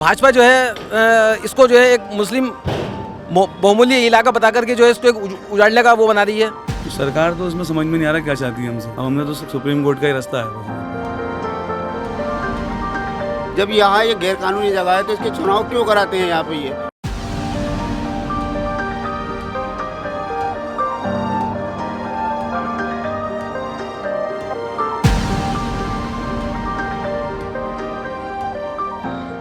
भाजपा जो है इसको जो है एक मुस्लिम बहुमूल्य इलाका बता करके जो है इसको एक उजाड़ने का वो बना रही है। तो सरकार तो उसमें समझ में नहीं आ रहा क्या चाहती है हमसे। अब हमने तो सुप्रीम कोर्ट का ही रास्ता है। जब यहाँ ये गैर कानूनी जगह है तो इसके चुनाव क्यों कराते हैं यहाँ पे ये?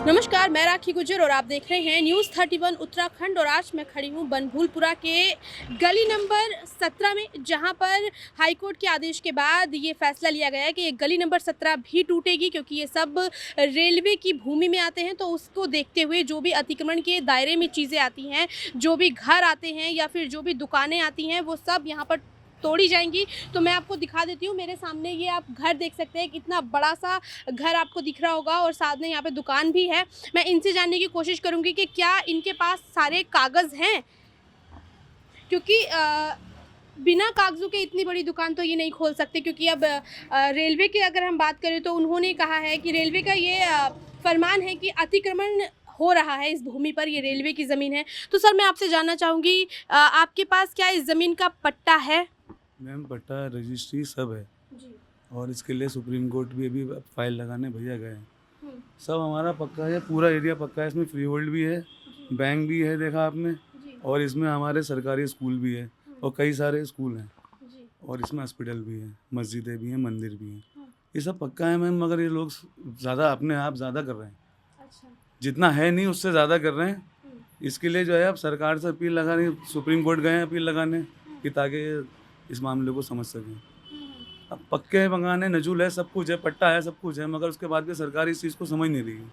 नमस्कार, मैं राखी गुजर और आप देख रहे हैं न्यूज़ 31 उत्तराखंड। और आज मैं खड़ी हूँ बनभूलपुरा के गली नंबर 17 में, जहाँ पर हाईकोर्ट के आदेश के बाद ये फैसला लिया गया है कि ये गली नंबर 17 भी टूटेगी, क्योंकि ये सब रेलवे की भूमि में आते हैं। तो उसको देखते हुए जो भी अतिक्रमण के दायरे में चीज़ें आती हैं, जो भी घर आते हैं या फिर जो भी दुकानें आती हैं, वो सब यहाँ पर तोड़ी जाएंगी। तो मैं आपको दिखा देती हूँ, मेरे सामने ये आप घर देख सकते हैं, कितना बड़ा सा घर आपको दिख रहा होगा और साथ में यहाँ पे दुकान भी है। मैं इनसे जानने की कोशिश करूँगी कि क्या इनके पास सारे कागज़ हैं, क्योंकि बिना कागज़ों के इतनी बड़ी दुकान तो ये नहीं खोल सकते। क्योंकि अब रेलवे की अगर हम बात करें तो उन्होंने कहा है कि रेलवे का ये फरमान है कि अतिक्रमण हो रहा है इस भूमि पर, ये रेलवे की ज़मीन है। तो सर, मैं आपसे जानना चाहूँगी, आपके पास क्या इस ज़मीन का पट्टा है? मैम, पट्टा रजिस्ट्री सब है जी। और इसके लिए सुप्रीम कोर्ट भी अभी फाइल लगाने भैया गए हैं। सब हमारा पक्का है, पूरा एरिया पक्का है। इसमें फ्री होल्ड भी है, बैंक भी है, देखा आपने, और इसमें हमारे सरकारी स्कूल भी है और कई सारे स्कूल हैं, और इसमें हॉस्पिटल भी है, मस्जिदें भी हैं, मंदिर भी हैं। ये सब पक्का है मैम, मगर ये लोग ज़्यादा अपने आप ज़्यादा कर रहे हैं। अच्छा। जितना है नहीं उससे ज़्यादा कर रहे हैं। इसके लिए जो है अब सरकार से अपील लगाने, सुप्रीम कोर्ट गए हैं अपील लगाने कि ताकि इस मामले को समझ सकें। अब पक्के मकान है, नजूल है, सब कुछ है, पट्टा है, सब कुछ है, मगर उसके बाद भी सरकार इस चीज़ को समझ नहीं रही है।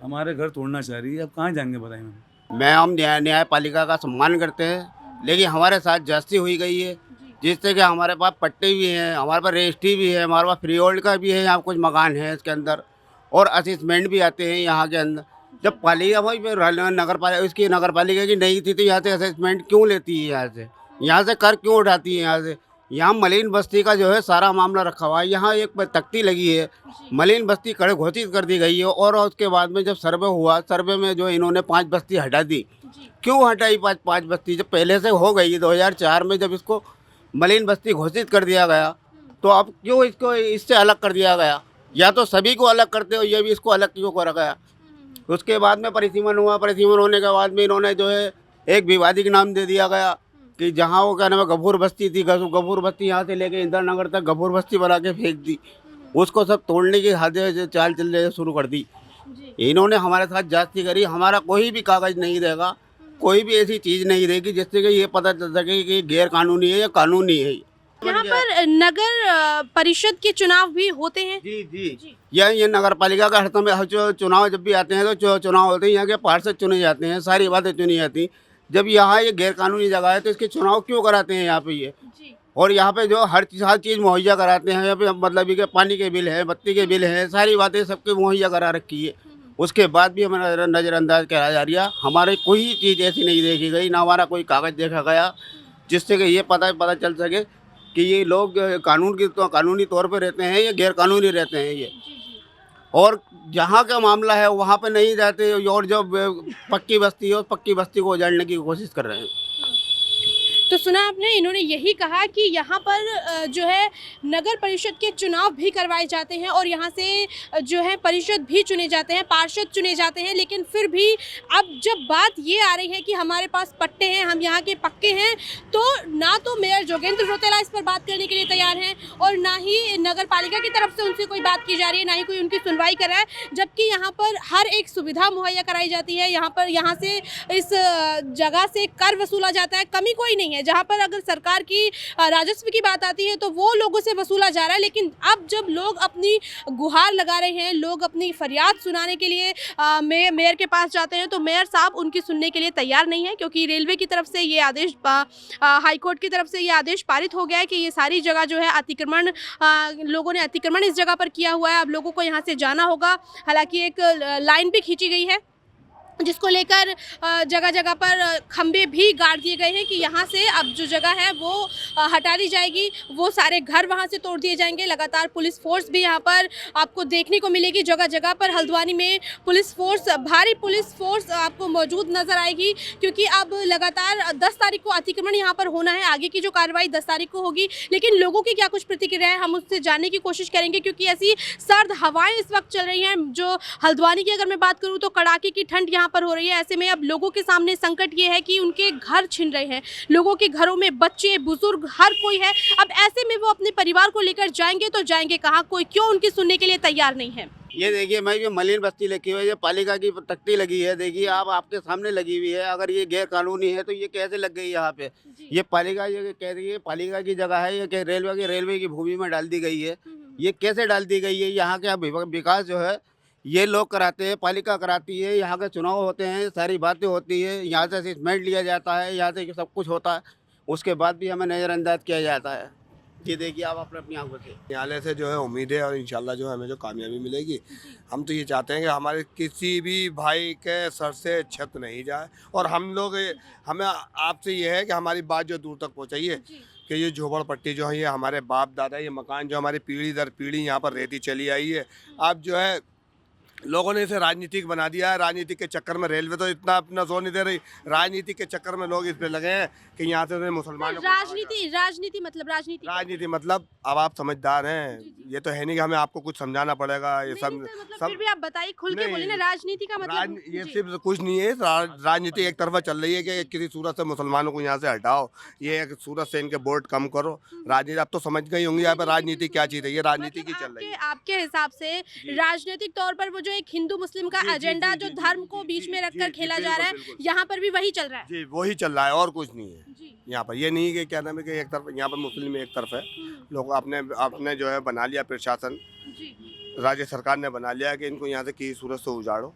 हमारे घर तोड़ना चाह रही है। अब कहाँ जाएंगे बताइए मैम। हम न्यायपालिका का सम्मान करते हैं, लेकिन हमारे साथ जास्ती हुई गई है, जिससे कि हमारे पास पट्टे भी हैं, हमारे पास रजिस्ट्री भी है, हमारे पास फ्री होल्ड का भी है, यहाँ कुछ मकान है इसके अंदर, और असेसमेंट भी आते हैं यहाँ के अंदर। जब पालिका भाई नगर पालिका, उसकी नगर पालिका की नहीं थी तो यहाँ से असेसमेंट क्यों लेती है? यहाँ से कर क्यों उठाती है? यहाँ से यहाँ मलिन बस्ती का जो है सारा मामला रखा हुआ है। यहाँ एक तख्ती लगी है, मलिन बस्ती कड़े घोषित कर दी गई है, और उसके बाद में जब सर्वे हुआ, सर्वे में जो इन्होंने 5 बस्ती हटा दी। क्यों हटाई 5 बस्ती? जब पहले से हो गई 2004 में, जब इसको मलिन बस्ती घोषित कर दिया गया, तो अब क्यों इसको इससे अलग कर दिया गया? या तो सभी को अलग करते हो, ये भी इसको अलग क्यों करा गया? उसके बाद में परिसीमन हुआ, परिसीमन होने के बाद में इन्होंने जो है एक विवादित नाम दे दिया गया कि जहाँ वो क्या नाम है गफूर बस्ती थी, गफूर बस्ती यहाँ से लेके इंदिरा नगर तक गफूर बस्ती बना के फेंक दी। उसको सब तोड़ने की चाल चलने शुरू कर दी। इन्होंने हमारे साथ जास्ती करी। हमारा कोई भी कागज़ नहीं देगा, कोई भी ऐसी चीज़ नहीं देगी जिससे कि ये पता चल सके कि गैर कानूनी है या कानूनी है। यहाँ पर नगर परिषद के चुनाव भी होते हैं। जी। ये नगर पालिका का हर समय चुनाव जब भी आते हैं तो चुनाव होते हैं, यहाँ के पार्षद चुने जाते हैं, सारी बातें चुनी जाती। जब यहाँ ये गैर कानूनी जगह है तो इसके चुनाव क्यों कराते हैं यहाँ पे ये? और यहाँ पे जो हर चीज़ मुहैया कराते हैं। यहाँ पे मतलब कि पानी के बिल है, बत्ती के बिल है, सारी बातें सबके मुहैया करा रखी है। उसके बाद भी हमारा नज़रअंदाज करा जा रहा। हमारी कोई चीज़ ऐसी नहीं देखी गई, ना हमारा कोई कागज़ देखा गया जिससे कि ये पता चल सके कि ये लोग कानूनी तौर पे रहते हैं या गैर कानूनी रहते हैं ये। और जहाँ का मामला है वहाँ पे नहीं जाते, और जो पक्की बस्ती है उस पक्की बस्ती को उजाड़ने की कोशिश कर रहे हैं। तो सुना आपने, इन्होंने यही कहा कि यहाँ पर जो है नगर परिषद के चुनाव भी करवाए जाते हैं और यहाँ से जो है परिषद भी चुने जाते हैं, पार्षद चुने जाते हैं। लेकिन फिर भी अब जब बात ये आ रही है कि हमारे पास पट्टे हैं, हम यहाँ के पक्के हैं, तो ना तो मेयर जोगेंद्र रौतेला इस पर बात करने के लिए तैयार हैं और ना ही नगर पालिका की तरफ से उनसे कोई बात की जा रही है, ना ही कोई उनकी सुनवाई कर रहा है। जबकि यहाँ पर हर एक सुविधा मुहैया कराई जाती है। यहाँ से इस जगह से कर वसूला जाता है, कमी कोई नहीं है। जहाँ पर अगर सरकार की राजस्व की बात आती है तो वो लोगों से वसूला जा रहा है। लेकिन अब जब लोग अपनी गुहार लगा रहे हैं, लोग अपनी फरियाद सुनाने के लिए मेयर के पास जाते हैं, तो मेयर साहब उनकी सुनने के लिए तैयार नहीं है। क्योंकि रेलवे की तरफ से ये आदेश, हाईकोर्ट की तरफ से ये आदेश पारित हो गया है कि ये सारी जगह जो है अतिक्रमण, लोगों ने अतिक्रमण इस जगह पर किया हुआ है। अब लोगों को यहाँ से जाना होगा। हालांकि एक लाइन भी खींची गई है जिसको लेकर जगह जगह पर खंबे भी गाड़ दिए गए हैं कि यहाँ से अब जो जगह है वो हटा दी जाएगी, वो सारे घर वहाँ से तोड़ दिए जाएंगे। लगातार पुलिस फोर्स भी यहाँ पर आपको देखने को मिलेगी। जगह जगह पर हल्द्वानी में पुलिस फोर्स, भारी पुलिस फोर्स आपको मौजूद नजर आएगी, क्योंकि अब लगातार 10 तारीख को अतिक्रमण यहाँ पर होना है। आगे की जो कार्रवाई 10 तारीख को होगी, लेकिन लोगों की क्या कुछ प्रतिक्रिया है हम उससे जानने की कोशिश करेंगे, क्योंकि ऐसी सर्द हवाएं इस वक्त चल रही हैं। जो हल्द्वानी की अगर मैं बात करूँ तो कड़ाके की ठंड यहाँ पर हो रही है। ऐसे में अब लोगों के सामने संकट ये है कि उनके घर छिन रहे हैं, लोगों के घरों में बच्चे बुजुर्ग हर कोई है। अब ऐसे में वो अपने परिवार को लेकर जाएंगे तो जाएंगे कहाँ, कोई क्यों उनकी सुनने के लिए तैयार नहीं है। ये देखिए, मैं ये मलिन बस्ती लिखी हुई है, ये पालिका की तख्ती लगी है, देखिए आप आपके सामने लगी हुई है। अगर ये गैर कानूनी है तो ये कैसे लग गई यहाँ पे? ये पालिका, ये कह रही है पालिका की जगह है, ये क्या रेलवे की भूमि में डाल दी गई है। ये कैसे डाल दी गई है? यहाँ के विकास जो है ये लोग कराते हैं, पालिका कराती है। यहाँ के चुनाव होते हैं, सारी बातें होती है, यहाँ से असेसमेंट लिया जाता है, यहाँ से सब कुछ होता है, उसके बाद भी हमें नज़रअंदाज किया जाता है। ये देखिए आप अपनी आंखों से। न्यायालय से जो है उम्मीद है और इंशाल्लाह जो है हमें जो कामयाबी मिलेगी। हम तो ये चाहते हैं कि हमारे किसी भी भाई के सर से छत नहीं जाए, और हमें आपसे ये है कि हमारी बात जो दूर तक पहुँचाइए कि ये झोपड़पट्टी जो है, ये हमारे बाप दादा, ये मकान जो हमारी पीढ़ी दर पीढ़ी यहाँ पर रहती चली आई है, अब जो है लोगों ने इसे राजनीतिक बना दिया है। राजनीति के चक्कर में रेलवे तो इतना अपना जोर नहीं दे रही, राजनीति के चक्कर में लोग इस पे लगे हैं कि यहाँ से मुसलमानों राजनीति मतलब अब आप समझदार हैं, ये तो है नहीं कि हमें आपको कुछ समझाना पड़ेगा। ये सब फिर भी आप बताइए, खुल के बोलिए ना, राजनीति का मतलब ये सिर्फ कुछ नहीं है। राजनीति एक तरफा चल रही है कि किसी सूरत से मुसलमानों को यहाँ से हटाओ, ये एक सूरत से इनके वोट कम करो। राजनीति अब तो समझ गई होंगी यहाँ पर राजनीति क्या चीज़ है, ये राजनीति की चल रही है। आपके हिसाब से राजनीतिक तौर पर वो जो एक हिंदू मुस्लिम का एजेंडा, जो धर्म को बीच में रखकर खेला जा रहा है, यहाँ पर भी वही चल रहा है। जी वही चल रहा है और कुछ नहीं है यहाँ पर। ये नहीं कि क्या नाम है कि एक तरफ यहाँ पर मुस्लिम एक तरफ है, लोग अपने जो है बना लिया, प्रशासन राज्य सरकार ने बना लिया कि इनको यहाँ से किसी सूरत से उजाड़ो।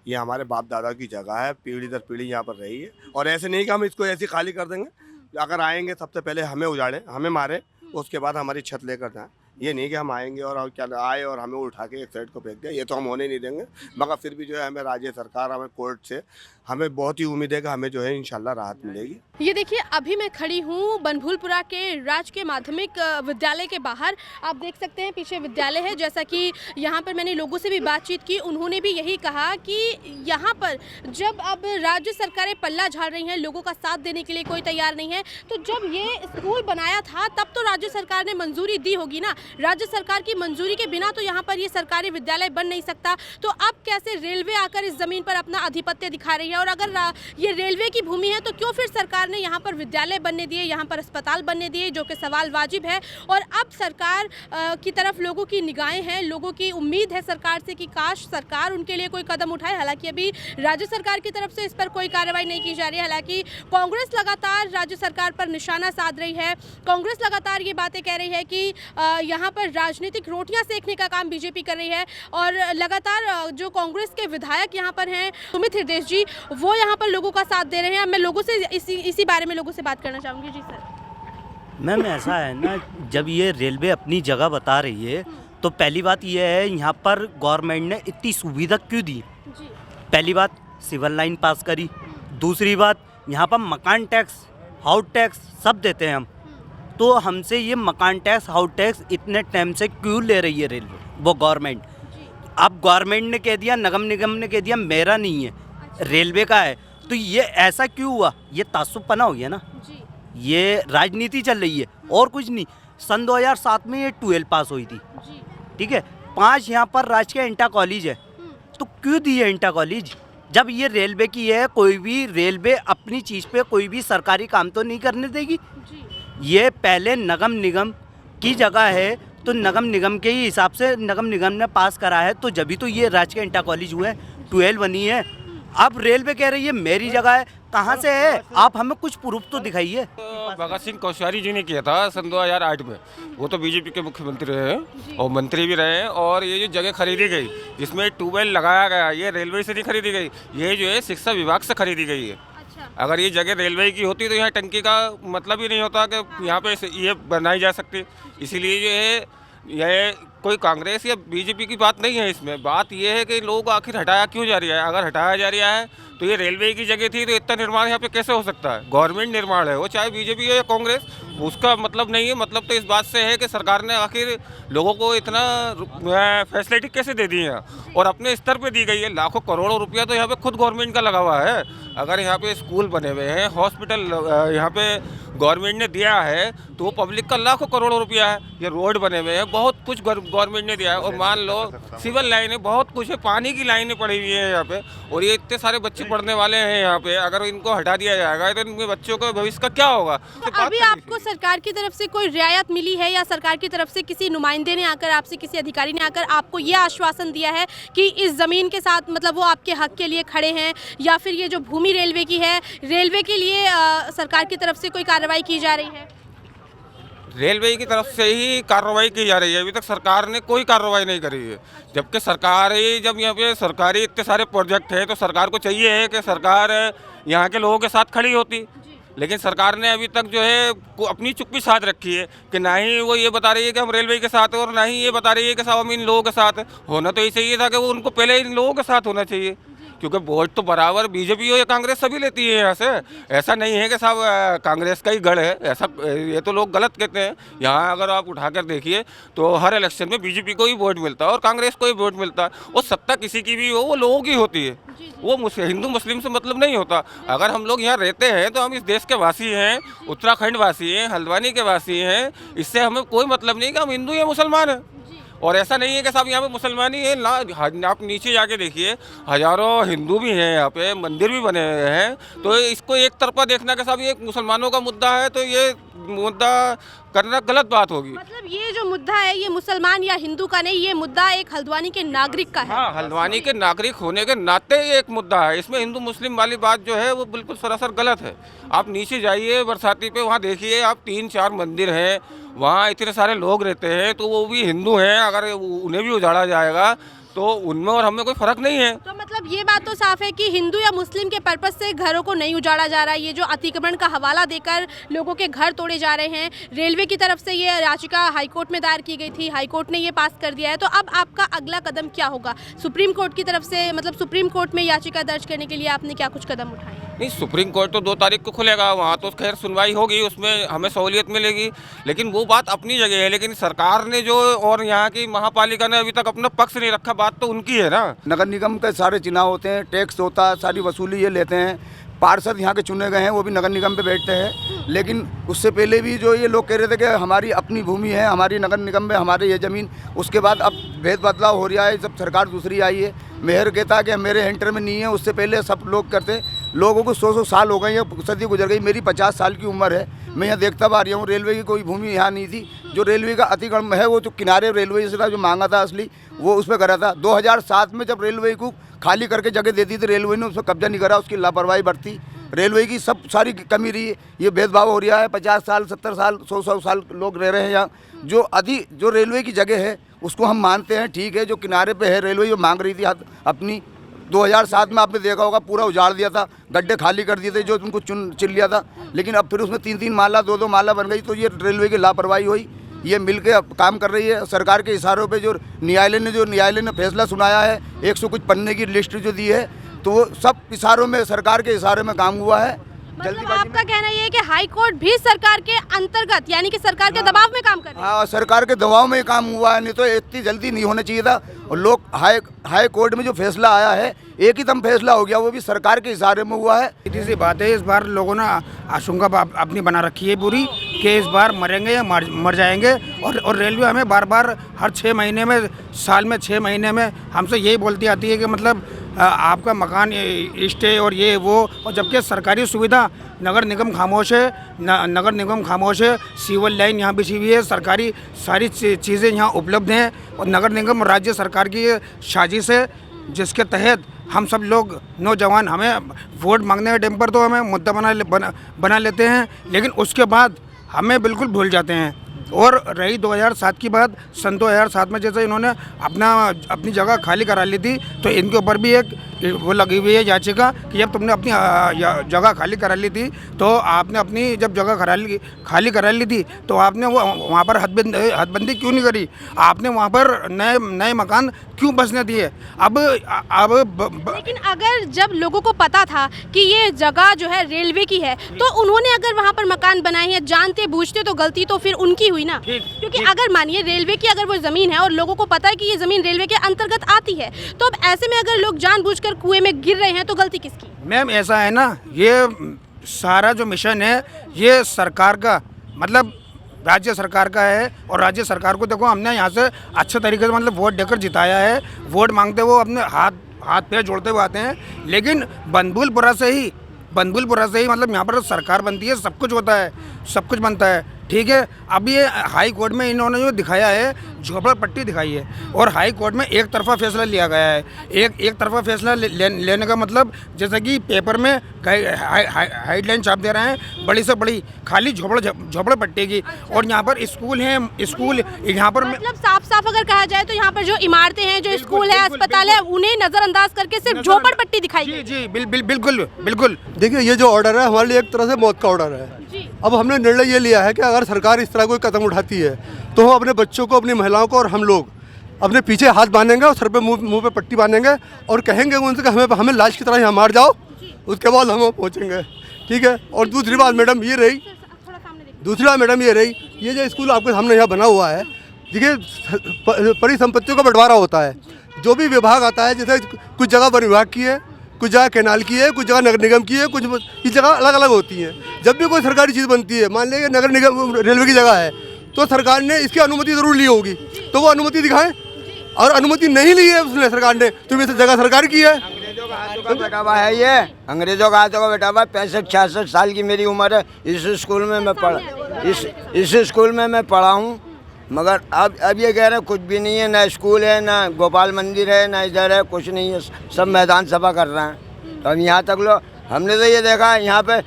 ये हमारे बाप दादा की जगह है, पीढ़ी दर पीढ़ी यहाँ पर रही है, और ऐसे नहीं कि हम इसको ऐसे खाली कर देंगे। अगर आएंगे सबसे पहले हमें उजाड़े, हमें मारे, उसके बाद हमारी छत लेकर जाएं। ये नहीं कि हम आएंगे और क्या आए और हमें उठा के एक साइड को फेंक दिया, ये तो हम होने नहीं देंगे। मगर फिर भी जो है हमें राज्य सरकार, हमें कोर्ट से हमें बहुत ही उम्मीद है कि हमें जो है इंशाल्लाह राहत मिलेगी। ये देखिए, अभी मैं खड़ी हूँ बनभूलपुरा के राजकीय माध्यमिक विद्यालय के बाहर। आप देख सकते हैं पीछे विद्यालय है। जैसा कि यहाँ पर मैंने लोगों से भी बातचीत की, उन्होंने भी यही कहा कि यहाँ पर जब अब राज्य सरकारें पल्ला झाड़ रही हैं, लोगों का साथ देने के लिए कोई तैयार नहीं है, तो जब ये स्कूल बनाया था तब तो राज्य सरकार ने मंजूरी दी होगी ना। राज्य सरकार की मंजूरी के बिना तो यहाँ पर ये सरकारी विद्यालय बन नहीं सकता। तो अब कैसे रेलवे आकर इस जमीन पर अपना आधिपत्य दिखा रही है, और अगर ये रेलवे की भूमि है तो क्यों फिर सरकार ने यहाँ पर विद्यालय बनने दिए, यहाँ पर अस्पताल बनने दिए, जो कि सवाल वाजिब है। और अब सरकार की तरफ लोगों की निगाहें हैं, लोगों की उम्मीद है सरकार से कि काश सरकार उनके लिए कोई कदम उठाए। हालांकि अभी राज्य सरकार की तरफ से इस पर कोई कार्रवाई नहीं की जा रही है। हालांकि कांग्रेस लगातार राज्य सरकार पर निशाना साध रही है। कांग्रेस लगातार ये बातें कह रही है कि यहाँ पर राजनीतिक रोटियां सेकने का काम बीजेपी कर रही है, और लगातार जो कांग्रेस के विधायक यहाँ पर हैं, सुमित हृदय जी, वो यहाँ पर लोगों का साथ दे रहे हैं। मैं लोगों से इसी बारे में लोगों से बात करना चाहूँगी। जी सर। मैम ऐसा है ना, जब ये रेलवे अपनी जगह बता रही है तो पहली बात ये है, यहाँ पर गवर्नमेंट ने इतनी सुविधा क्यों दी? पहली बात सिविल लाइन पास करी, दूसरी बात यहाँ पर मकान टैक्स, हाउस टैक्स सब देते हैं हम, तो हमसे ये मकान टैक्स, हाउस टैक्स इतने टाइम से क्यों ले रही है रेलवे, वो गवर्नमेंट? अब गवर्नमेंट ने कह दिया, नगम निगम ने कह दिया मेरा नहीं है, रेलवे का है, तो ये ऐसा क्यों हुआ? ये तासुबपना हो गया ना, ये राजनीति चल रही है और कुछ नहीं। सन 2007 में ये 12 पास हुई थी, ठीक है, 5 यहाँ पर राजकीय इंटर कॉलेज है, तो क्यों दी है इंटर कॉलेज? जब ये रेलवे की है, कोई भी रेलवे अपनी चीज़ पे कोई भी सरकारी काम तो नहीं करने देगी। ये पहले नगम निगम की जगह है, तो नगम निगम के ही हिसाब से नगम निगम ने पास करा है, तो जब भी तो ये राजकीय इंटर कॉलेज हुए, 12 बनी है। अब रेलवे कह रही है मेरी जगह है, कहाँ से है? आप हमें कुछ प्रूफ तो दिखाइए। तो भगत सिंह कोश्यारी जी ने किया था सन 2008 में, वो तो बीजेपी के मुख्यमंत्री रहे हैं और मंत्री भी रहे हैं। और ये जो जगह खरीदी गई जिसमें ट्यूबवेल लगाया गया, ये रेलवे से नहीं खरीदी गई, ये जो है शिक्षा विभाग से खरीदी गई है। अगर ये जगह रेलवे की होती तो यहाँ टंकी का मतलब ही नहीं होता कि यहाँ पे ये बनाई जा सकती। इसीलिए जो है ये कोई कांग्रेस या बीजेपी की बात नहीं है, इसमें बात ये है कि लोग आखिर हटाया क्यों जा रहा है। अगर हटाया जा रहा है तो ये रेलवे की जगह थी, तो इतना निर्माण यहाँ पे कैसे हो सकता है। गवर्नमेंट निर्माण है वो, चाहे बीजेपी हो या कांग्रेस, उसका मतलब नहीं है। मतलब तो इस बात से है कि सरकार ने आखिर लोगों को इतना फैसिलिटी कैसे दे दी है और अपने स्तर पे दी गई है। लाखों करोड़ों रुपया तो यहाँ पे खुद गवर्नमेंट का लगा हुआ है। अगर यहाँ पे स्कूल बने हुए हैं, हॉस्पिटल यहाँ पे गवर्नमेंट ने दिया है, तो वो पब्लिक का लाखों करोड़ों रुपया है। ये रोड बने हुए हैं, बहुत कुछ गवर्नमेंट ने दिया है। और मान लो सिविल लाइनें, बहुत कुछ है, पानी की लाइनें पड़ी हुई है यहाँ पे, और ये इतने सारे बच्चे पढ़ने वाले हैं यहाँ पे। अगर इनको हटा दिया जाएगा तो इनके बच्चों का भविष्य का क्या होगा। तो अभी आपको सरकार की तरफ से कोई रियायत मिली है या सरकार की तरफ से किसी नुमाइंदे ने आकर, आपसे किसी अधिकारी ने आकर आपको ये आश्वासन दिया है कि इस ज़मीन के साथ मतलब वो आपके हक के लिए खड़े हैं, या फिर ये जो भूमि रेलवे की है, रेलवे के लिए सरकार की तरफ से कोई कार्रवाई की जा रही है? रेलवे की तरफ से ही कार्रवाई की जा रही है। अभी तक सरकार ने कोई कार्रवाई नहीं करी है, जबकि सरकार ही, जब यहाँ पे सरकारी इतने सारे प्रोजेक्ट हैं तो सरकार को चाहिए है कि सरकार यहाँ के लोगों के साथ खड़ी होती। लेकिन सरकार ने अभी तक जो है अपनी चुप्पी साध रखी है कि ना ही वो ये बता रही है कि हम रेलवे के साथ हैं, और ना ही ये बता रही है कि साहब हम इन लोगों के साथ हैं। होना तो ये चाहिए था कि वो उनको पहले इन लोगों के साथ होना चाहिए, क्योंकि वोट तो बराबर बीजेपी हो या कांग्रेस सभी लेती है यहाँ से। ऐसा नहीं है कि साहब कांग्रेस का ही गढ़ है, ऐसा ये तो लोग गलत कहते हैं। यहाँ अगर आप उठाकर देखिए तो हर इलेक्शन में बीजेपी को ही वोट मिलता है और कांग्रेस को ही वोट मिलता है। और सत्ता किसी की भी हो, वो लोगों की होती है, वो हिंदू मुस्लिम से मतलब नहीं होता। अगर हम लोग यहाँ रहते हैं तो हम इस देश के वासी हैं, उत्तराखंड वासी हैं, हल्द्वानी के वासी हैं। इससे हमें कोई मतलब नहीं कि हम हिंदू या मुसलमान हैं। और ऐसा नहीं है कि साहब यहाँ पे मुसलमान ही है ना, आप नीचे जाके देखिए हजारों हिंदू भी हैं, यहाँ पे मंदिर भी बने हुए हैं। तो इसको एक तरफा देखना कि साहब ये मुसलमानों का मुद्दा है, तो ये मुद्दा करना गलत बात होगी। मतलब ये जो मुद्दा है ये मुसलमान या हिंदू का नहीं, ये मुद्दा एक हल्द्वानी के नागरिक का है। हाँ, हल्द्वानी के नागरिक होने के नाते ये एक मुद्दा है। इसमें हिंदू मुस्लिम वाली बात जो है वो बिल्कुल सरासर गलत है। आप नीचे जाइए बरसाती पे, वहाँ देखिए आप 3-4 मंदिर हैं, वहाँ इतने सारे लोग रहते हैं, तो वो भी हिंदू हैं। अगर उन्हें भी उजाड़ा जाएगा तो उनमें और हमें कोई फर्क नहीं है। तो मतलब ये बात तो साफ है कि हिंदू या मुस्लिम के पर्पस से घरों को नहीं उजाड़ा जा रहा है। ये जो अतिक्रमण का हवाला देकर लोगों के घर तोड़े जा रहे हैं, रेलवे की तरफ से ये याचिका हाईकोर्ट में दायर की गई थी, हाईकोर्ट ने ये पास कर दिया है। तो अब आपका अगला कदम क्या होगा? सुप्रीम कोर्ट की तरफ से, मतलब सुप्रीम कोर्ट में याचिका दर्ज करने के लिए आपने क्या कुछ कदम उठाए? नहीं, सुप्रीम कोर्ट तो 2 तारीख को खुलेगा, वहाँ तो खैर सुनवाई होगी, उसमें हमें सहूलियत मिलेगी। लेकिन वो बात अपनी जगह है, लेकिन सरकार ने जो और यहाँ की महापालिका ने अभी तक अपना पक्ष नहीं रखा, बात तो उनकी है ना। नगर निगम के सारे चुनाव होते हैं, टैक्स होता है, सारी वसूली ये लेते हैं। पार्षद यहाँ के चुने गए हैं, वो भी नगर निगम पे बैठते हैं। लेकिन उससे पहले भी जो ये लोग कह रहे थे कि हमारी अपनी भूमि है, हमारी नगर निगम में हमारे ये ज़मीन, उसके बाद अब भेद बदलाव हो रहा है, सब सरकार दूसरी आई है। मेयर कहता है कि मेरे हेंटर में नहीं है, उससे पहले सब लोग करते। लोगों को 100 साल हो गए, ये सदी गुजर गई। मेरी 50 साल की उम्र है, मैं यहाँ देखता आ रहा हूँ। रेलवे की कोई भूमि यहाँ नहीं थी। जो रेलवे का अतिक्रमण है वो जो किनारे रेलवे से था, जो मांगा था असली, वो उस पर करा था। 2007 में जब रेलवे को खाली करके जगह देती थी, रेलवे ने उस पर कब्जा नहीं करा, उसकी लापरवाही बरती। रेलवे की सब सारी कमी रही है। ये भेदभाव हो रहा है। 50 साल 70 साल 100 साल लोग रह रहे हैं यहाँ। जो रेलवे की जगह है उसको हम मानते हैं, ठीक है। जो किनारे पे है रेलवे, जो मांग रही थी अपनी, 2007 में आपने देखा होगा पूरा उजाड़ दिया था, गड्ढे खाली कर दिए थे, जो उनको चिन लिया था। लेकिन अब फिर उसमें 3-3 माला 2-2 माला बन गई। तो ये रेलवे की लापरवाही हुई। ये मिलके अब काम कर रही है सरकार के इशारों पे। जो न्यायालय ने फैसला सुनाया है, 100 कुछ पन्ने की लिस्ट जो दी है, तो वो सब इशारों में, सरकार के इशारे में काम हुआ है। मतलब आपका कहना ये है कि हाई कोर्ट भी सरकार के अंतर्गत, यानी कि सरकार के दबाव में काम कर रही है? हाँ, सरकार के दबाव में काम हुआ है, नहीं तो इतनी जल्दी नहीं होना चाहिए था। और लोग हाई कोर्ट में जो फैसला आया है, एक ही दम फैसला हो गया, वो भी सरकार के इशारे में हुआ है। सीधी सी बात है, इस बार लोगों ने आशंका अपनी बना रखी है पूरी, कि इस बार मरेंगे या मर जाएंगे। और रेलवे हमें बार बार हर 6 महीने में, साल में 6 महीने में हमसे यही बोलती आती है कि मतलब आपका मकान स्टे और ये वो। और जबकि सरकारी सुविधा, नगर निगम खामोश है, सिविल लाइन यहाँ बिछी हुई है, सरकारी सारी चीज़ें यहाँ उपलब्ध हैं। और नगर निगम राज्य सरकार की साजिश है, जिसके तहत हम सब लोग नौजवान, हमें वोट मांगने के टाइम पर तो हमें मुद्दा बना लेते हैं, लेकिन उसके बाद हमें बिल्कुल भूल जाते हैं। और रही 2007 की बात, सन 2007 में जैसे इन्होंने अपनी जगह खाली करा ली थी, तो इनके ऊपर भी एक वो लगी हुई है याचिका कि जब तुमने अपनी जगह खाली करा ली थी, तो आपने अपनी जब जगह खाली करा ली थी तो आपने वो वहाँ पर हदबंदी क्यों नहीं करी? आपने वहाँ पर नए मकान क्यों बसने दिए? अब लेकिन अगर जब लोगों को पता था कि ये जगह जो है रेलवे की है, तो उन्होंने अगर वहाँ पर मकान बनाए हैं जानते बूझते, तो गलती तो फिर उनकी हुई ना। क्योंकि अगर मानिए रेलवे की अगर वो ज़मीन है और लोगों को पता है कि ये ज़मीन रेलवे के अंतर्गत आती है, तो अब ऐसे में अगर लोग जानबूझकर कुएं में गिर रहे हैं तो गलती किसकी? मैम ऐसा है ना, ये सारा जो मिशन है ये सरकार का, मतलब राज्य सरकार का है। और राज्य सरकार को देखो हमने यहाँ से अच्छे तरीके से मतलब वोट देकर जिताया है। वोट मांगते वो अपने हाथ पैर जोड़ते हुए आते हैं, लेकिन बंदुलपुरा से ही मतलब यहाँ पर सरकार बनती है, सब कुछ होता है, सब कुछ बनता है, ठीक है। अब ये हाई कोर्ट में इन्होंने जो दिखाया है, झोपड़पट्टी दिखाई है, और हाई कोर्ट में एक तरफा फैसला लिया गया है। एक तरफा फैसला लेने का मतलब जैसे कि पेपर में हेडलाइन छाप दे रहे हैं बड़ी से बड़ी, खाली झोपड़पट्टी की। और यहाँ पर स्कूल है, स्कूल यहाँ पर मतलब साफ अगर कहा जाए तो यहाँ पर जो इमारतें हैं, जो स्कूल है, अस्पताल है, उन्हें नजरअंदाज करके सिर्फ झोपड़पट्टी दिखाई गई। जी बिल्कुल। देखिए ये जो ऑर्डर है हमारे लिए एक तरह से मौत का ऑर्डर है। अब हमने निर्णय ये लिया है कि अगर सरकार इस तरह कोई कदम उठाती है तो हम अपने बच्चों को, अपनी महिलाओं को और हम लोग अपने पीछे हाथ बांधेंगे और सर पे मुंह पे पट्टी बांधेंगे और कहेंगे उनसे कि हमें लाश की तरह यहाँ मार जाओ, उसके बाद हम पहुँचेंगे, ठीक है। और दूसरी बात मैडम ये रही, ये जो स्कूल आपके सामने यहाँ बना हुआ है, देखिए परिसंपत्तियों का बंटवारा होता है। जो भी विभाग आता है, जैसे कुछ जगह वन विभाग की है, कुछ जगह कैनाल की है, कुछ जगह नगर निगम की है, कुछ इस जगह अलग अलग होती हैं। जब भी कोई सरकारी चीज़ बनती है, मान लीजिए नगर निगम रेलवे की जगह है, तो सरकार ने इसकी अनुमति ज़रूर ली होगी, तो वो अनुमति दिखाएं। और अनुमति नहीं ली है उसने सरकार ने, तो ये जगह सरकार की है। अंग्रेजों का बेटा हुआ है ये, अंग्रेजों का हाथों का बेटा हुआ। 65-66 साल की मेरी उम्र है। इस स्कूल में मैं पढ़ा हूँ, मगर अब ये कह रहे हैं कुछ भी नहीं है, ना स्कूल है, ना गोपाल मंदिर है, ना इधर है, कुछ नहीं है, सब मैदान सभा कर रहे हैं। तो अब यहाँ तक लो, हमने तो ये देखा यहाँ पे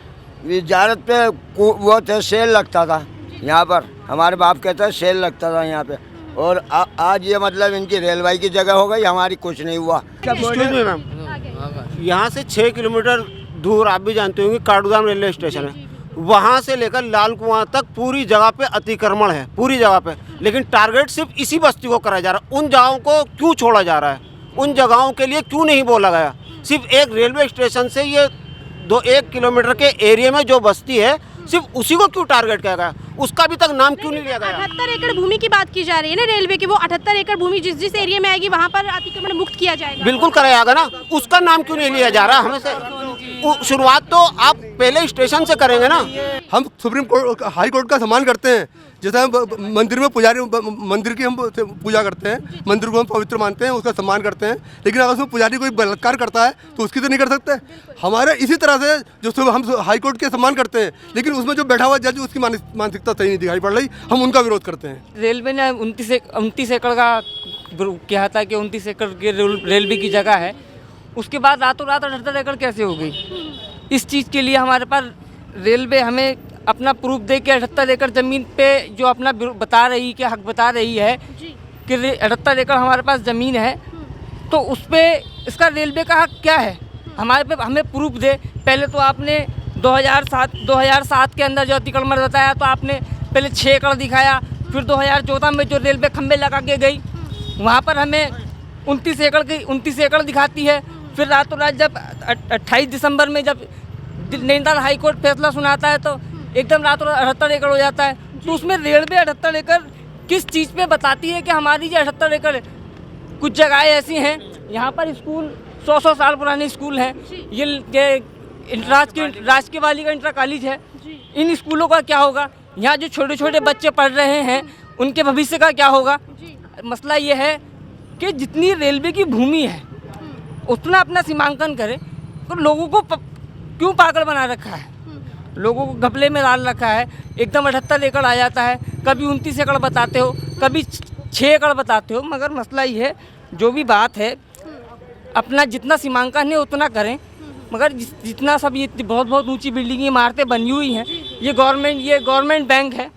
इजारत पे वो थे, सेल लगता था यहाँ पर, हमारे बाप कहते हैं सेल लगता था यहाँ पे। और आज ये मतलब इनकी रेलवे की जगह हो गई, हमारी कुछ नहीं हुआ। मैम यहाँ से 6 किलोमीटर दूर आप भी जानते होंगे काठगोदाम रेलवे स्टेशन है, वहाँ से लेकर लाल कुआं तक पूरी जगह पे अतिक्रमण है, पूरी जगह पे। लेकिन टारगेट सिर्फ इसी बस्ती को कराया जा रहा है। उन जगहों को क्यों छोड़ा जा रहा है? उन जगहों के लिए क्यों नहीं बोला गया? सिर्फ एक रेलवे स्टेशन से ये 1 किलोमीटर के एरिया में जो बस्ती है, सिर्फ उसी को क्यों टारगेट किया गया? उसका अभी तक नाम क्यों नहीं लिया गया? 78 एकड़ भूमि की बात की जा रही है ना रेलवे की, वो 78 एकड़ भूमि जिस एरिया में आएगी वहाँ पर अतिक्रमण मुक्त किया जाएगा। बिल्कुल कराया जाएगा ना, उसका नाम क्यों नहीं लिया जा रहा? हमें से शुरुआत तो आप पहले स्टेशन से करेंगे ना। हम सुप्रीम कोर्ट, हाई कोर्ट का सम्मान करते हैं। जैसे हम मंदिर में पुजारी, मंदिर की हम पूजा करते हैं, मंदिर को हम पवित्र मानते हैं, उसका सम्मान करते हैं। लेकिन अगर उसमें पुजारी कोई बलात्कार करता है तो उसकी तो नहीं कर सकते। हमारे इसी तरह से जो हम हाई कोर्ट के सम्मान करते हैं, लेकिन उसमें जो बैठा हुआ जज उसकी मानसिकता सही नहीं दिखाई पड़ रही, हम उनका विरोध करते हैं। रेलवे ने 29 एकड़ का कहा था कि 29 एकड़ के रेलवे की जगह है, उसके बाद रातों रात 78 एकड़ कैसे हो गई? इस चीज़ के लिए हमारे पास रेलवे हमें अपना प्रूफ दे के 78 एकड़ ज़मीन पे जो अपना बता रही कि हक बता रही है कि 78 एकड़ हमारे पास ज़मीन है, तो उस पर इसका रेलवे का हक क्या है? हमारे पे हमें प्रूफ दे। पहले तो आपने 2007 के अंदर जो अतिक्रमण बताया, तो आपने पहले 6 एकड़ दिखाया, फिर 2014 में जो रेलवे खंभे लगा के गई वहाँ पर हमें 29 एकड़ दिखाती है। फिर रातों रात जब 28 दिसंबर में जब नैनीताल हाई कोर्ट फैसला सुनाता है तो एकदम रातों रात 78 एकड़ हो जाता है। तो उसमें रेलवे 78 एकड़ किस चीज़ पे बताती है कि हमारी जो 78 एकड़? कुछ जगहें ऐसी हैं यहाँ पर स्कूल 100 साल पुराने स्कूल हैं, ये राजकीय बालिका इंटर कॉलेज है। इन स्कूलों का क्या होगा? यहाँ जो छोटे छोटे बच्चे पढ़ रहे हैं उनके भविष्य का क्या होगा? मसला ये है कि जितनी रेलवे की भूमि है उतना अपना सीमांकन करें, तो लोगों को क्यों पागल बना रखा है? लोगों को घपले में डाल रखा है। एकदम 78 एकड़ आ जाता है, कभी 29 एकड़ बताते हो, कभी 6 एकड़ बताते हो। मगर मसला ये है, जो भी बात है अपना जितना सीमांकन है उतना करें। मगर जितना सब ये बहुत ऊंची बिल्डिंग इमारतें बनी हुई हैं, ये गवर्नमेंट बैंक है,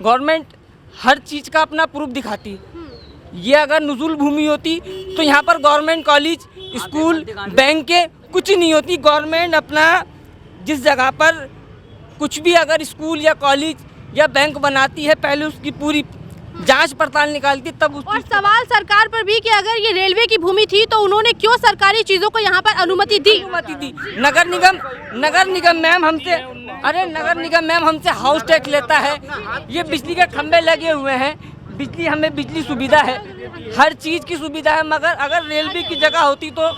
गवर्नमेंट हर चीज़ का अपना प्रूफ दिखाती है। ये अगर नुजुल भूमि होती तो यहाँ पर गवर्नमेंट कॉलेज, स्कूल, बैंक के कुछ नहीं होती। गवर्नमेंट अपना जिस जगह पर कुछ भी अगर स्कूल या कॉलेज या बैंक बनाती है, पहले उसकी पूरी जांच पड़ताल निकालती तब और सवाल सरकार पर भी कि अगर ये रेलवे की भूमि थी तो उन्होंने क्यों सरकारी चीजों को यहाँ पर अनुमति दी। नगर निगम मैम हमसे, अरे नगर निगम मैम हमसे हाउस टैक्स लेता है। ये बिजली के खंभे लगे हुए हैं, बिजली, हमें बिजली सुविधा है, हर चीज़ की सुविधा है, मगर अगर रेलवे की जगह होती तो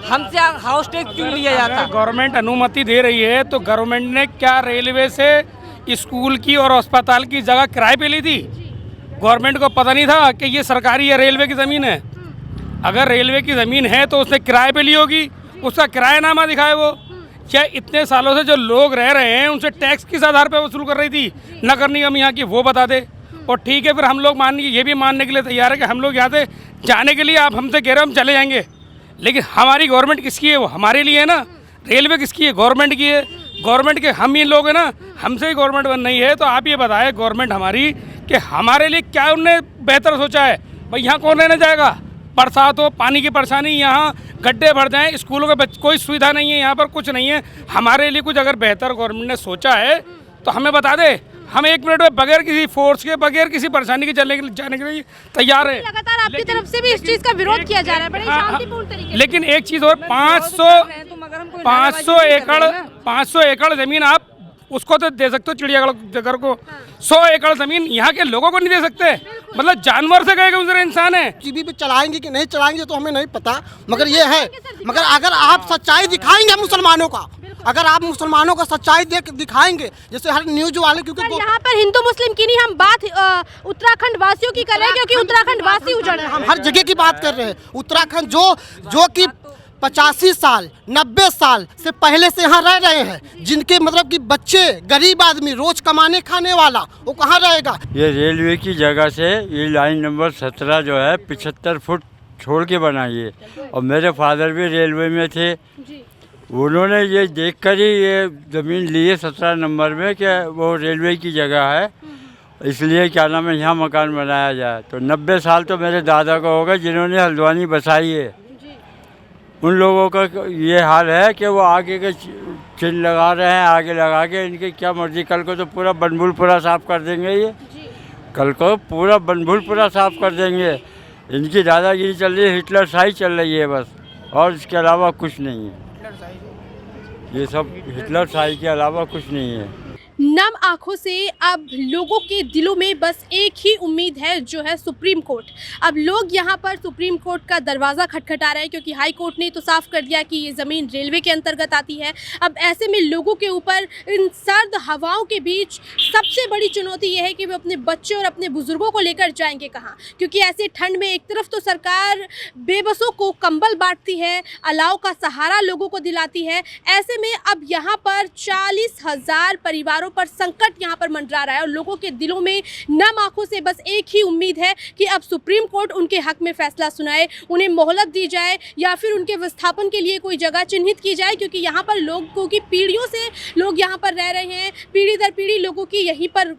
हमसे हाउस टैक्स क्यों लिया जाता। गवर्नमेंट अनुमति दे रही है तो गवर्नमेंट ने क्या रेलवे से स्कूल की और अस्पताल की जगह किराए पे ली थी? गवर्नमेंट को पता नहीं था कि ये सरकारी या रेलवे की ज़मीन है? अगर रेलवे की ज़मीन है तो उसने किराए पे ली होगी, उसका किरायानामा दिखाए वो। क्या इतने सालों से जो लोग रह रहे हैं उनसे टैक्स किस आधार पे वसूल कर रही थी नगर निगम यहाँ की, वो बता दे। और ठीक है, फिर हम लोग ये भी मानने के लिए तैयार है कि हम लोग यहाँ से जाने के लिए आप हमसे कह रहे हो हम चले जाएंगे, लेकिन हमारी गवर्नमेंट किसकी है? वो हमारे लिए है ना। रेलवे किसकी है? गवर्नमेंट की है। गवर्नमेंट के हम ही लोग हैं ना, हमसे ही गवर्नमेंट बन रही है। तो आप ये बताएं गवर्नमेंट हमारी कि हमारे लिए क्या उनने बेहतर सोचा है? भाई यहाँ कौन रहने जाएगा? बरसात हो, पानी की परेशानी, यहाँ गड्ढे भर जाएं, स्कूलों के कोई सुविधा नहीं है, यहाँ पर कुछ नहीं है। हमारे लिए कुछ अगर बेहतर गवर्नमेंट ने सोचा है तो हमें बता दे। हम 1 मिनट में बगैर किसी फोर्स के, बगैर किसी परेशानी के जाने के लिए तैयार है। लगातार आपकी तरफ से भी इस चीज का विरोध किया जा रहा है बड़े शांतिपूर्ण तरीके से। लेकिन एक चीज़ और, 500 एकड़ ज़मीन आप उसको तो दे सकते हो, चिड़ियाघर को। 100 एकड़ ज़मीन यहाँ के लोगों को नहीं दे सकते। मतलब जानवर से गए गुजरे इंसान है। जीबी भी चलाएंगे कि नहीं चलाएंगे तो हमें नहीं पता, मगर ये है, मगर अगर आप सच्चाई दिखाएंगे मुसलमानों का, अगर आप मुसलमानों का सच्चाई दिखाएंगे, जैसे हर न्यूज वाले, क्योंकि यहाँ पर हिंदू मुस्लिम की नहीं, हम बात उत्तराखंड वासियों की कर रहे हैं, क्योंकि उत्तराखंड वासी उजड़ रहे हैं। हम हर जगह की बात कर रहे हैं। उत्तराखंड जो कि 85 साल 90 साल से पहले से यहाँ रह रहे हैं, जिनके मतलब कि बच्चे, गरीब आदमी, रोज कमाने खाने वाला, वो कहाँ रहेगा? ये रेलवे की जगह से ये लाइन नंबर 17 जो है 75 फुट छोड़ के बनाई है। और मेरे फादर भी रेलवे में थे, उन्होंने ये देखकर ही ये ज़मीन ली है 17 नंबर में कि वो रेलवे की जगह है, इसलिए क्या नाम है यहाँ मकान बनाया जाए। तो 90 साल तो मेरे दादा को होगा जिन्होंने हल्द्वानी बसाई है। उन लोगों का ये हाल है कि वो आगे के चिन्ह लगा रहे हैं, आगे लगा के इनकी क्या मर्जी। कल को तो पूरा बनभूलपुरा साफ़ कर देंगे, ये कल को पूरा बनभूलपुरा साफ़ कर देंगे। इनकी दादागिरी चल रही है, हिटलर शाही चल रही है बस, और इसके अलावा कुछ नहीं है। ये सब हिटलर शाही के अलावा कुछ नहीं है। नम आंखों से अब लोगों के दिलों में बस एक ही उम्मीद है, जो है सुप्रीम कोर्ट। अब लोग यहाँ पर सुप्रीम कोर्ट का दरवाज़ा खटखटा रहे हैं, क्योंकि हाई कोर्ट ने तो साफ कर दिया कि ये ज़मीन रेलवे के अंतर्गत आती है। अब ऐसे में लोगों के ऊपर इन सर्द हवाओं के बीच सबसे बड़ी चुनौती ये है कि वे अपने बच्चे और अपने बुजुर्गों को लेकर जाएंगे कहाँ, क्योंकि ऐसे ठंड में एक तरफ तो सरकार बेबसों को कंबल बांटती है, अलाव का सहारा लोगों को दिलाती है। ऐसे में अब यहाँ पर 40,000 परिवारों पर संकट यहाँ पर मंडरा रहा है, और लोगों के दिलों में नम आंखों से बस एक ही उम्मीद है कि अब सुप्रीम कोर्ट उनके हक में फैसला सुनाए, उन्हें मोहलत दी जाए, या फिर उनके विस्थापन के लिए कोई जगह चिन्हित की जाए। क्योंकि यहाँ पर लोगों की पीढ़ियों से लोग यहाँ पर रह रहे हैं, पीढ़ी दर पीढ़ी लोगों की यहीं पर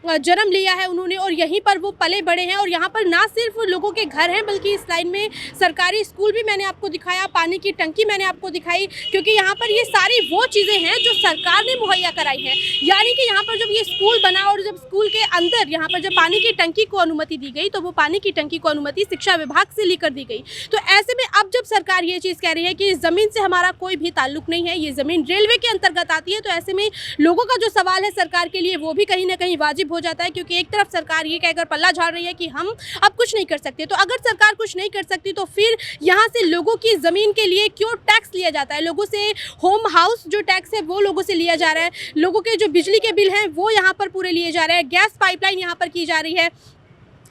जन्म लिया है उन्होंने, और यहीं पर वो पले बड़े हैं। और यहाँ पर ना सिर्फ लोगों के घर हैं, बल्कि इस लाइन में सरकारी स्कूल भी मैंने आपको दिखाया, पानी की टंकी मैंने आपको दिखाई, क्योंकि यहाँ पर ये सारी वो चीज़ें हैं जो सरकार ने मुहैया कराई हैं। यानी कि यहाँ पर जब ये स्कूल बना और जब स्कूल के अंदर यहाँ पर जब पानी की टंकी को अनुमति दी गई, तो वो पानी की टंकी को अनुमति शिक्षा विभाग से लेकर दी गई। तो ऐसे में अब जब सरकार ये चीज़ कह रही है कि इस ज़मीन से हमारा कोई भी ताल्लुक नहीं है, ये ज़मीन रेलवे के अंतर्गत आती है, तो ऐसे में लोगों का जो सवाल है सरकार के लिए वो भी कहीं ना कहीं वाजिब हो जाता है। क्योंकि एक तरफ सरकार ये कहकर पल्ला झाड़ रही है कि हम अब कुछ नहीं कर सकते, तो अगर सरकार कुछ नहीं कर सकती तो फिर यहाँ से लोगों की ज़मीन के लिए क्यों टैक्स लिया जाता है? लोगों से होम हाउस जो टैक्स है वो लोगों से लिया जा रहा है, लोगों के जो बिजली के बिल हैं वो यहाँ पर पूरे लिए जा रहे हैं, गैस पाइपलाइन यहाँ पर की जा रही है,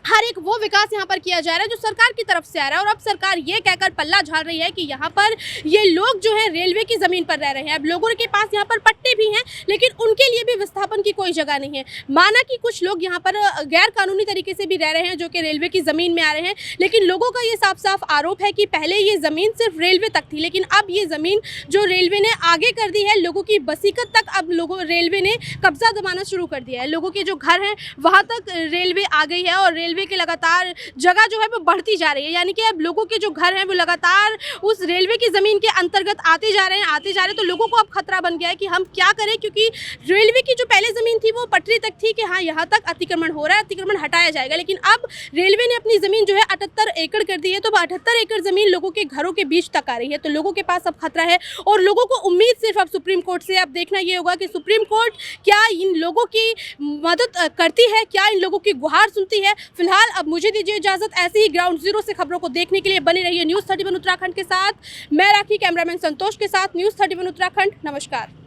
हर एक वो विकास यहाँ पर किया जा रहा है जो सरकार की तरफ से आ रहा है। और अब सरकार ये कहकर पल्ला झाड़ रही है कि यहाँ पर ये लोग जो है रेलवे की ज़मीन पर रह रहे हैं। अब लोगों के पास यहाँ पर पट्टे भी हैं, लेकिन उनके लिए भी विस्थापन की कोई जगह नहीं है। माना कि कुछ लोग यहाँ पर गैर कानूनी तरीके से भी रह रहे हैं, जो कि रेलवे की ज़मीन में आ रहे हैं, लेकिन लोगों का ये साफ साफ आरोप है कि पहले ये ज़मीन सिर्फ रेलवे तक थी, लेकिन अब ये ज़मीन जो रेलवे ने आगे कर दी है, लोगों की बसीकत तक अब रेलवे ने कब्जा जमाना शुरू कर दिया है। लोगों के जो घर हैं वहाँ तक रेलवे आ गई है, और रेलवे रेलवे के लगातार जगह जो है वो बढ़ती जा रही है, यानी कि अब लोगों के जो घर हैं वो लगातार उस रेलवे की ज़मीन के अंतर्गत आते जा रहे हैं। तो लोगों को अब खतरा बन गया है कि हम क्या करें, क्योंकि रेलवे की जो पहले ज़मीन थी वो पटरी तक थी कि हाँ यहाँ तक अतिक्रमण हो रहा है, अतिक्रमण हटाया जाएगा, लेकिन अब रेलवे ने अपनी ज़मीन जो है 78 एकड़ कर दी है। तो 78 एकड़ ज़मीन लोगों के घरों के बीच तक आ रही है, तो लोगों के पास अब खतरा है और लोगों को उम्मीद सिर्फ अब सुप्रीम कोर्ट से। अब देखना ये होगा कि सुप्रीम कोर्ट क्या इन लोगों की मदद करती है, क्या इन लोगों की गुहार सुनती है। फिलहाल अब मुझे दीजिए इजाज़त, ऐसे ही ग्राउंड जीरो से खबरों को देखने के लिए बने रहिए न्यूज़ 31 उत्तराखंड के साथ। मैं राखी कैमरामैन संतोष के साथ, न्यूज़ 31 उत्तराखंड। नमस्कार।